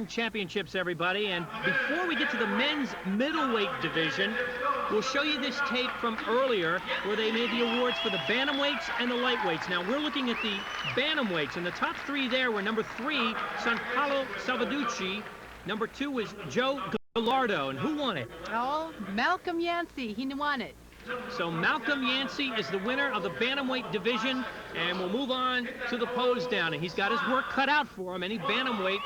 Championships, everybody, and before we get to the men's middleweight division, we'll show you this tape from earlier where they made the awards for the bantamweights and the lightweights. Now we're looking at the bantamweights, and the top three there were number 3, San Paolo Salvaducci, number 2 was Joe Gallardo, and who won it? Oh, Malcolm Yancey, he won it. So Malcolm Yancey is the winner of the bantamweight division, and we'll move on to the pose down, and he's got his work cut out for him. Any bantamweight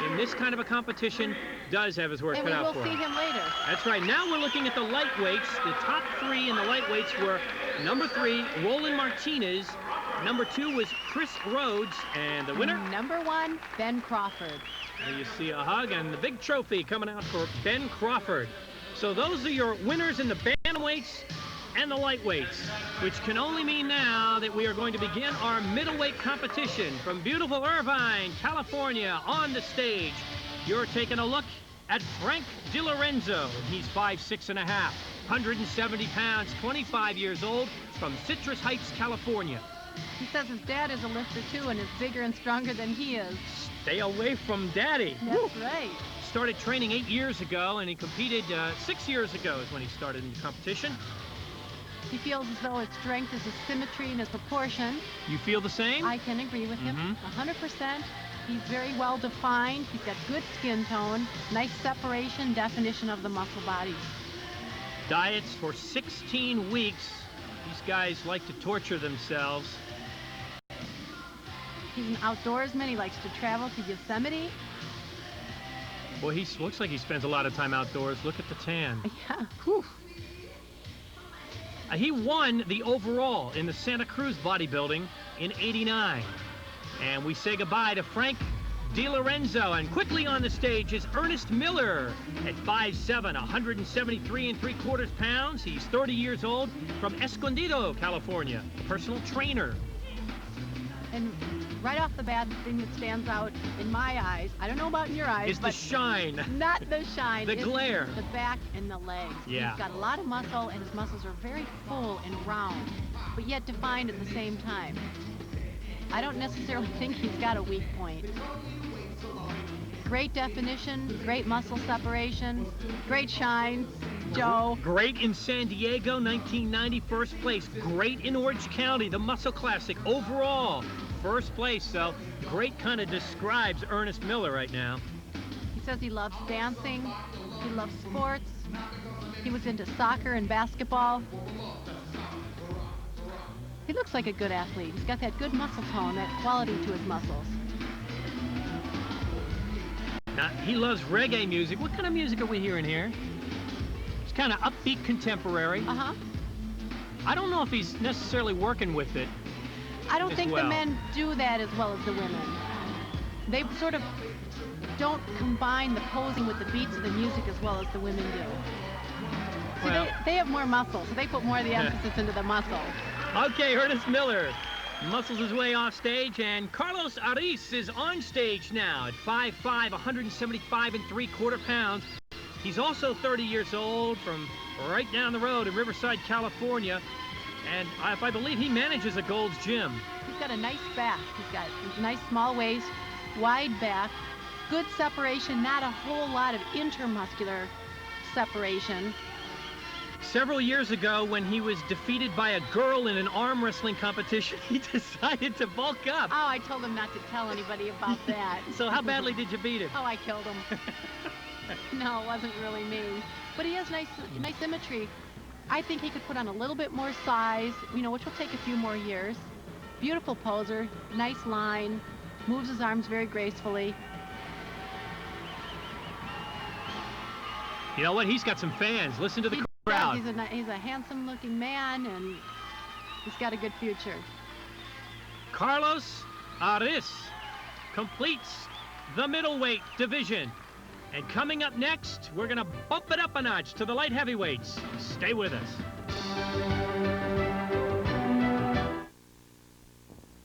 in this kind of a competition does have his work cut out for him. And we will see him later. That's right. Now we're looking at the lightweights. The top 3 in the lightweights were number 3, Roland Martinez. Number 2 was Chris Rhodes. And the winner? Number 1, Ben Crawford. There you see a hug and the big trophy coming out for Ben Crawford. So those are your winners in the bantamweights and the lightweights, which can only mean now that we are going to begin our middleweight competition from beautiful Irvine, California. On the stage, you're taking a look at Frank Lorenzo. He's 5'6½", 170 pounds, 25 years old, from Citrus Heights, California. He says his dad is a lifter too and is bigger and stronger than he is. Stay away from Daddy. That's right. Started training 8 years ago, and he competed 6 years ago is when he started in the competition. He feels as though his strength is his symmetry and his proportion. You feel the same? I can agree with him. 100%. He's very well defined. He's got good skin tone, nice separation, definition of the muscle bodies. Diets for 16 weeks. These guys like to torture themselves. He's an outdoorsman. He likes to travel to Yosemite. Well, he looks like he spends a lot of time outdoors. Look at the tan. Yeah. Whew. He won the overall in the Santa Cruz bodybuilding in '89. And we say goodbye to Frank Lorenzo. And quickly on the stage is Ernest Miller at 5'7", 173 3/4 pounds. He's 30 years old, from Escondido, California, a personal trainer. And right off the bat, the thing that stands out in my eyes, I don't know about in your eyes, is the shine. Not the shine. The glare. The back and the legs. Yeah. He's got a lot of muscle, and his muscles are very full and round, but yet defined at the same time. I don't necessarily think he's got a weak point. Great definition, great muscle separation, great shine. Joe. Great in San Diego, 1990, first place. Great in Orange County, the Muscle Classic, overall, first place. So great kind of describes Ernest Miller right now. He says he loves dancing, he loves sports, he was into soccer and basketball. He looks like a good athlete. He's got that good muscle tone, that quality to his muscles. Now, he loves reggae music. What kind of music are we hearing here? It's kind of upbeat contemporary. I don't know if he's necessarily working with it. I don't think the men do that as well as the women. They sort of don't combine the posing with the beats of the music as well as the women do. Well, See, they have more muscle, so they put more of the emphasis into the muscle. Okay, Ernest Miller muscles his way off stage, and Carlos Ariz is on stage now at 5'5", 175 3/4 pounds. He's also 30 years old, from right down the road in Riverside, California. And if I believe, he manages a Gold's Gym. He's got a nice back. He's got a nice small waist, wide back, good separation, not a whole lot of intermuscular separation. Several years ago, when he was defeated by a girl in an arm wrestling competition, he decided to bulk up. Oh, I told him not to tell anybody about that. So how badly did you beat him? Oh, I killed him. No, it wasn't really me. But he has nice symmetry. I think he could put on a little bit more size, you know, which will take a few more years. Beautiful poser, nice line, moves his arms very gracefully. You know what? He's got some fans. Listen to the crowd. He's a handsome-looking man, and he's got a good future. Carlos Ariz completes the middleweight division. And coming up next, we're going to bump it up a notch to the light heavyweights. Stay with us.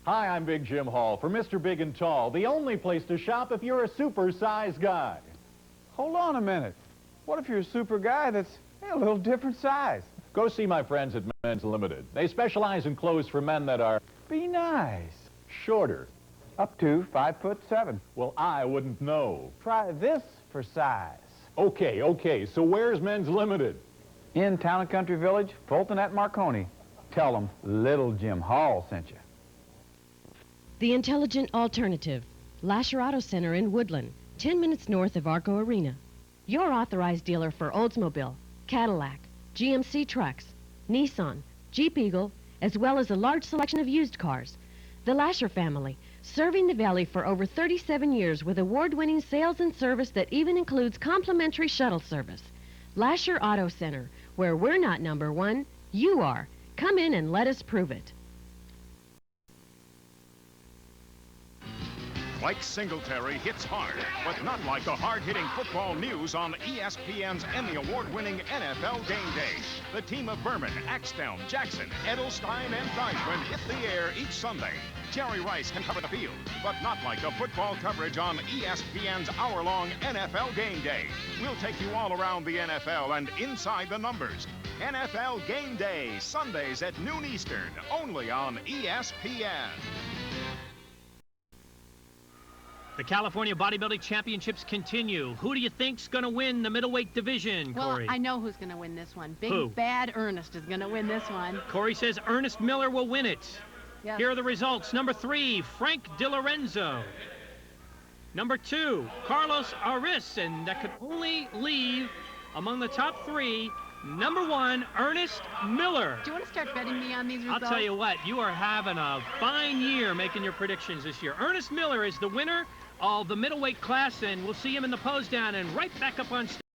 Hi, I'm Big Jim Hall for Mr. Big and Tall, the only place to shop if you're a super-size guy. Hold on a minute. What if you're a super guy that's a little different size? Go see my friends at Men's Limited. They specialize in clothes for men that are... Be nice. shorter, up to 5'7". Well, I wouldn't know. Try this for size. Okay, so where's Men's Limited? In Town and Country Village, Fulton at Marconi. Tell them Little Jim Hall sent you. The intelligent alternative. Lasher Auto Center in Woodland, 10 minutes north of Arco Arena. Your authorized dealer for Oldsmobile, Cadillac, GMC trucks, Nissan, Jeep Eagle, as well as a large selection of used cars. The Lasher family, serving the Valley for over 37 years with award-winning sales and service that even includes complimentary shuttle service. Lasher Auto Center, where we're not number one, you are. Come in and let us prove it. Mike Singletary hits hard, but not like the hard-hitting football news on ESPN's Emmy Award-winning NFL Game Day. The team of Berman, Axthelm, Jackson, Edelstein, and Deichmann hit the air each Sunday. Jerry Rice can cover the field, but not like the football coverage on ESPN's hour-long NFL Game Day. We'll take you all around the NFL and inside the numbers. NFL Game Day, Sundays at noon Eastern, only on ESPN. The California Bodybuilding Championships continue. Who do you think's going to win the middleweight division, Corey? Well, I know who's going to win this one. Who? Big Bad Ernest is going to win this one. Corey says Ernest Miller will win it. Yes. Here are the results. Number 3, Frank De Lorenzo. Number 2, Carlos Aris, and that could only leave among the top 3. Number 1, Ernest Miller. Do you want to start betting me on these results? I'll tell you what, you are having a fine year making your predictions this year. Ernest Miller is the winner of the middleweight class, and we'll see him in the pose down and right back up on stage.